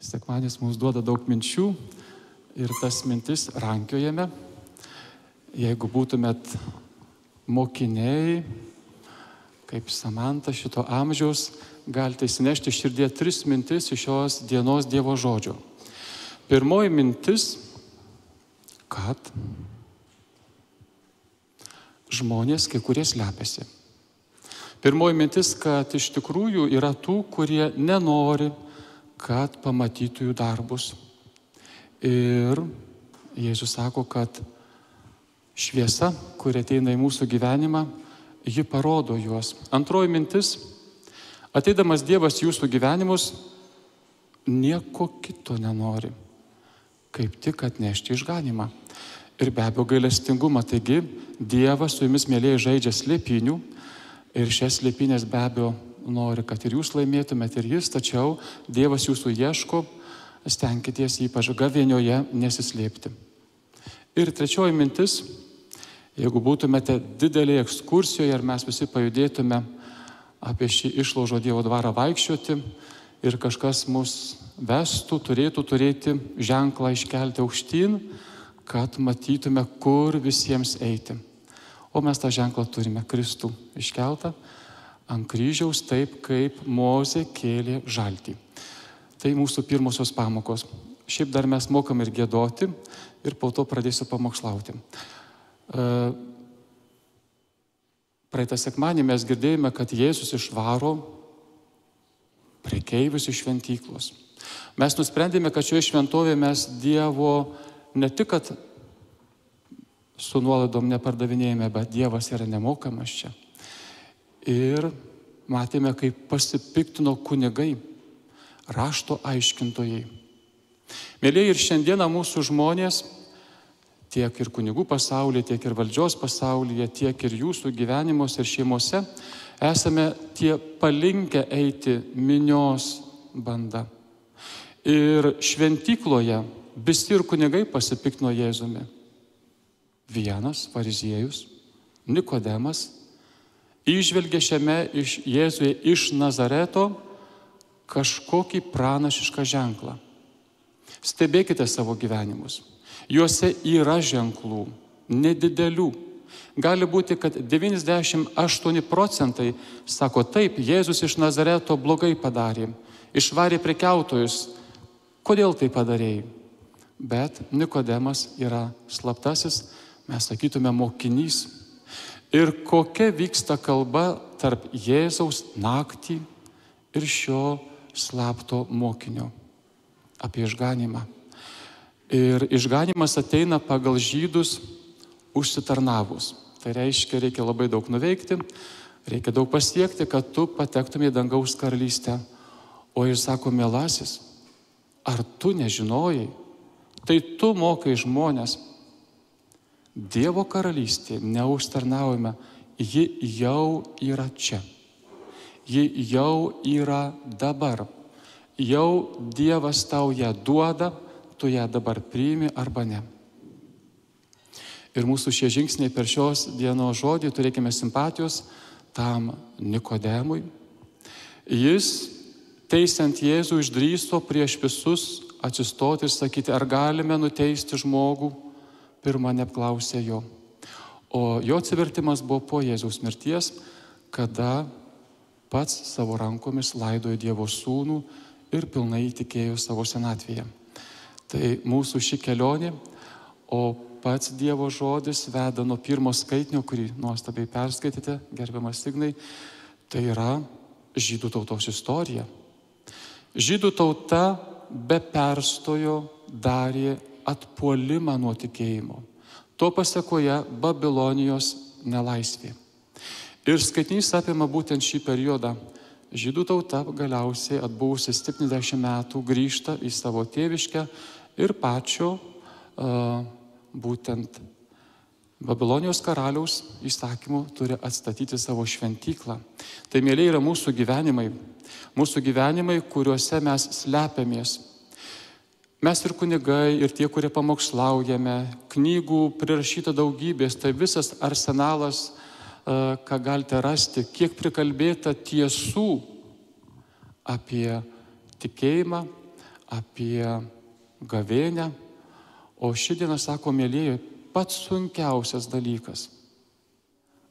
Sekmadienis mums duoda daug minčių ir tas mintis rankiojame. Jeigu būtumėt mokiniai, kaip Samanta šito amžiaus, galite įsinešti širdie 3 mintis iš šios dienos Dievo žodžio. Pirmoji mintis, kad žmonės kai kurie slepiasi. Pirmoji mintis, kad iš tikrųjų yra tų, kurie nenori, kad pamatytų jų darbus. Ir Jėzus sako, kad šviesa, kuri ateina į mūsų gyvenimą, ji parodo juos. Antroji mintis, ateidamas Dievas į jūsų gyvenimus, nieko kito nenori, kaip tik atnešti išganymą. Ir be abejo gailestingumą. Taigi Dievas su jumis, mėlyje, žaidžia slėpinių ir šias slėpinės be abejo nori, kad ir jūs laimėtumėt, ir jis, tačiau Dievas jūsų ieško, stenkitės ypač gavėnioje nesislėpti. Ir trečioji mintis, jeigu būtumėte didelėje ekskursijoje ir mes visi pajudėtume apie šį Išlaužo Dievo dvarą vaikščioti ir kažkas mus vestų, turėtų turėti ženklą iškelti aukštyn, kad matytume, kur visiems eiti. O mes tą ženklą turime, Kristų iškeltą ant kryžiaus, taip kaip Mozė kėlė žaltį. Tai mūsų pirmosios pamokos. Šiaip dar mes mokam ir giedoti ir po to pradėsiu pamokslauti. Praeitą sekmadienį mes girdėjome, kad Jėzus išvaro prekeivius iš šventyklos. Mes nusprendėme, kad šioje šventovėje mes Dievo ne tik, kad su nuolaidom nepardavinėjame, bet Dievas yra nemokamas čia. Ir matėme, kaip pasipiktino kunigai, rašto aiškintojai. Mėlyje, ir šiandieną mūsų žmonės, tiek ir kunigų pasaulyje, tiek ir valdžios pasaulyje, tiek ir jūsų gyvenimuose ir šeimose, esame tie palinkę eiti minios banda. Ir šventykloje visi ir kunigai pasipiktino Jėzumi. Vienas fariziejus, Nikodemas, įžvelgė šiame Jėzuje iš Nazareto kažkokį pranašišką ženklą. Stebėkite savo gyvenimus. Juose yra ženklų, nedidelių. Gali būti, kad 98% sako taip, Jėzus iš Nazareto blogai padarė, išvarė prekiautojus. Kodėl tai padarėjai? Bet Nikodemas yra slaptasis, mes sakytume, mokinys. Ir kokia vyksta kalba tarp Jėzaus naktį ir šio slapto mokinio apie išganymą. Ir išganimas ateina pagal žydus užsitarnavus. Tai reiškia, reikia labai daug nuveikti, reikia daug pasiekti, kad tu patektumė į dangaus karalystę. O jis sako, mielasis, ar tu nežinojai? Tai tu mokai žmonės. Dievo karalystė neužtarnaujame, ji jau yra čia. Ji jau yra dabar. Jau Dievas tau ją duoda, tu ją dabar priimi arba ne. Ir mūsų šie žingsniai per šios dienos žodį turėkime simpatijos tam Nikodemui. Jis, teisiant Jėzų, išdrįso prieš visus atsistoti ir sakyti, ar galime nuteisti žmogų, pirmą neapklausė jo. O jo atsivertimas buvo po Jėzaus mirties, kada pats savo rankomis laidojo Dievo sūnų ir pilnai įtikėjo savo senatvėje. Tai mūsų ši kelionė, o pats Dievo žodis veda nuo pirmo skaitinio, kurį nuostabiai perskaitėte, gerbiamas Ignai, tai yra žydų tautos istorija. Žydų tauta be perstojo darė atpuolimą nuo tikėjimo. To pasekoje Babilonijos nelaisvė. Ir skaitinys apima būtent šį periodą. Žydų tauta galiausiai atbuvusi 70 metų grįžta į savo tėviškę ir pačio būtent Babilonijos karaliaus įsakymu turi atstatyti savo šventyklą. Tai, mėlyje, yra mūsų gyvenimai, kuriuose mes slepiamės. Mes ir kunigai, ir tie, kurie pamokslaujame, knygų prirašyta daugybės, tai visas arsenalas, ką galite rasti, kiek prikalbėta tiesų apie tikėjimą, apie gavėnią, o ši diena, sako, mėlyjeji, pats sunkiausias dalykas –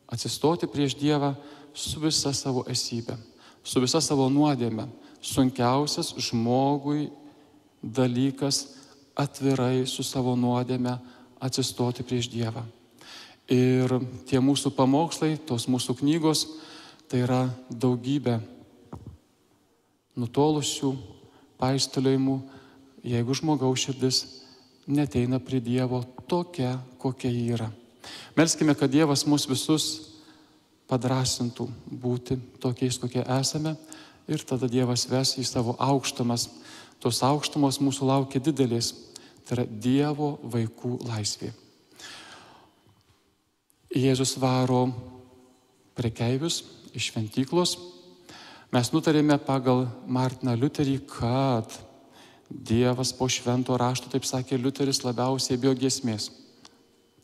atsistoti prieš Dievą su visa savo esybė, su visa savo nuodėme. Sunkiausias žmogui dalykas atvirai su savo nuodėme atsistoti prieš Dievą. Ir tie mūsų pamokslai, tos mūsų knygos, tai yra daugybė nutolusių paistalėjimų, jeigu žmogaus širdis neteina prie Dievo tokia, kokia ji yra. Melskime, kad Dievas mus visus padrasintų būti tokiais, kokie esame, ir tada Dievas ves į savo aukštumas. Tos aukštumos mūsų laukia didelės, tai yra Dievo vaikų laisvė. Jėzus varo prekeivius iš šventyklos. Mes nutarėme pagal Martiną Liuterį, kad Dievas po švento rašto, taip sakė Liuteris, labiausiai bijo giesmės.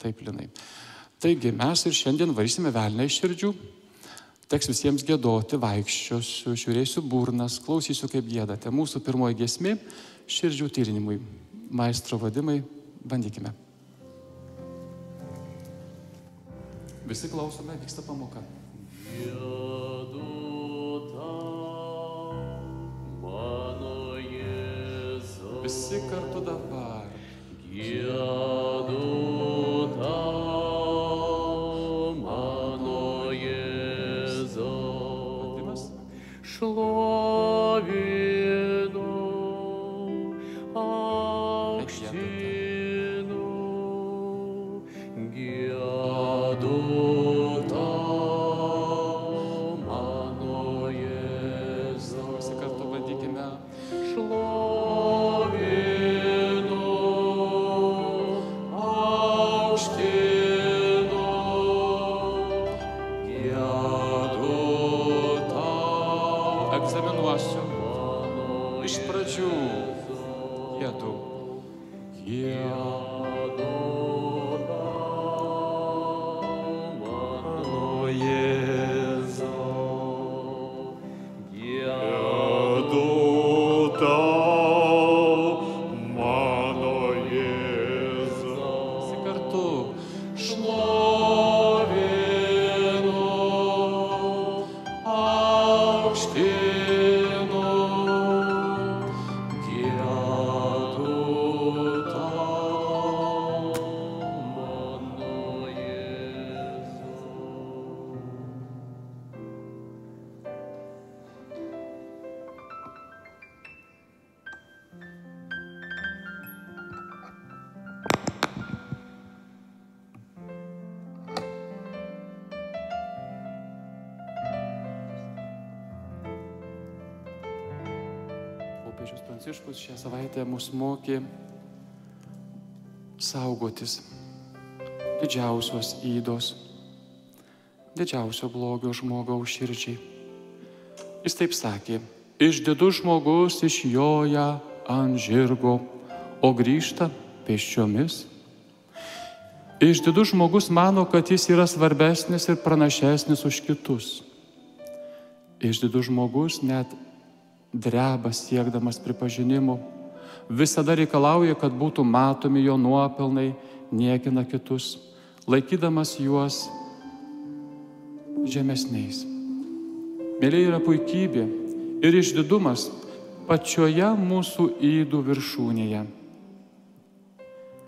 Taip, Linai. Taigi mes ir šiandien varysime velnią iš širdžių. Teks visiems giedoti, vaikščiosiu, žiūrėsiu burnas, klausysiu, kaip giedate. Mūsų pirmoji giesmė – širdžių tyrinimui. Maestro Vadimai, bandykime. Visi klausome, vyksta pamoka. Giedu tau, mano Jėzau. Visi kartu dabar. Giedu tau, mano Jėzau. Vadimas? Šlovinu, aukštinu, giedu tau, mano Jėzau. Visi kartu bandykime. Šlovinu, aukštinu, giedu tau, Egzaminuosiu. mano Iš pradžių. Giedu. Giedu tau, mano Jėzau. Giedu tau, mano Jėzau. Visi kartu. Šlovinu, aukštinu, giedu tau, mano Jėzau. Popiežius Pranciškus šią savaitę mus mokė saugotis didžiausios ydos, didžiausio blogio žmogaus širdžiai. Jis taip sakė: išdidus žmogus išjoja ant žirgo, o grįžta pėsčiomis. Išdidus žmogus mano, kad jis yra svarbesnis ir pranašesnis už kitus. Išdidus žmogus net dreba siekdamas pripažinimo, visada reikalauja, kad būtų matomi jo nuopelnai, niekina kitus, laikydamas juos žemesniais. Mėlyje yra puikybė ir išdidumas pačioje mūsų ydų viršūnėje.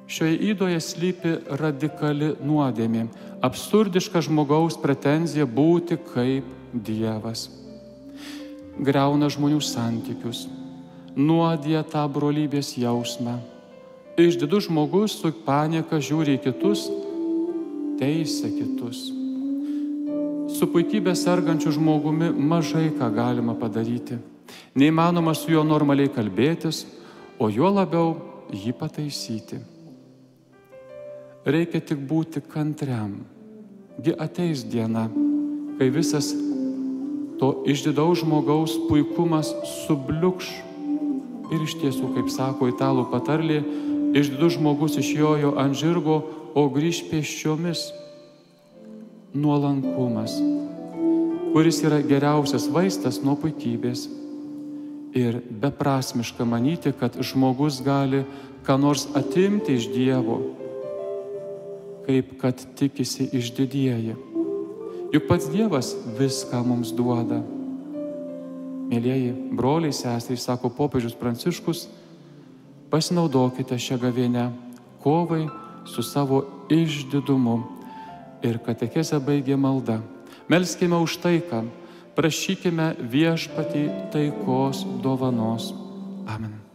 Šioje ydoje slypi radikali nuodėmė, absurdiška žmogaus pretenzija būti kaip Dievas. Griauna žmonių santykius, nuodija tą brolybės jausmą. Išdidus žmogus su panieka žiūri į kitus, teisia kitus. Su puikybė sergančiu žmogumi mažai ką galima padaryti. Neįmanoma su juo normaliai kalbėtis, o juo labiau jį pataisyti. Reikia tik būti kantriam. Gi ateis diena, kai visas to išdidaus žmogaus puikumas subliukš. Ir iš tiesų, kaip sako italų patarlė, išdidus žmogus išjojo ant žirgo, o grįž pėsčiomis. Nuolankumas, kuris yra geriausias vaistas nuo puikybės. ir beprasmiška manyti, kad žmogus gali ką nors atimti iš Dievo, kaip kad tikisi išdidieji. Juk pats Dievas viską mums duoda. Mėlieji broliai, seserys, sako popiežius Pranciškus, pasinaudokite šią gavėnią kovai su savo išdidumu. Ir katechezę baigė malda. Melskime už taiką, prašykime Viešpatį taikos dovanos. Amen.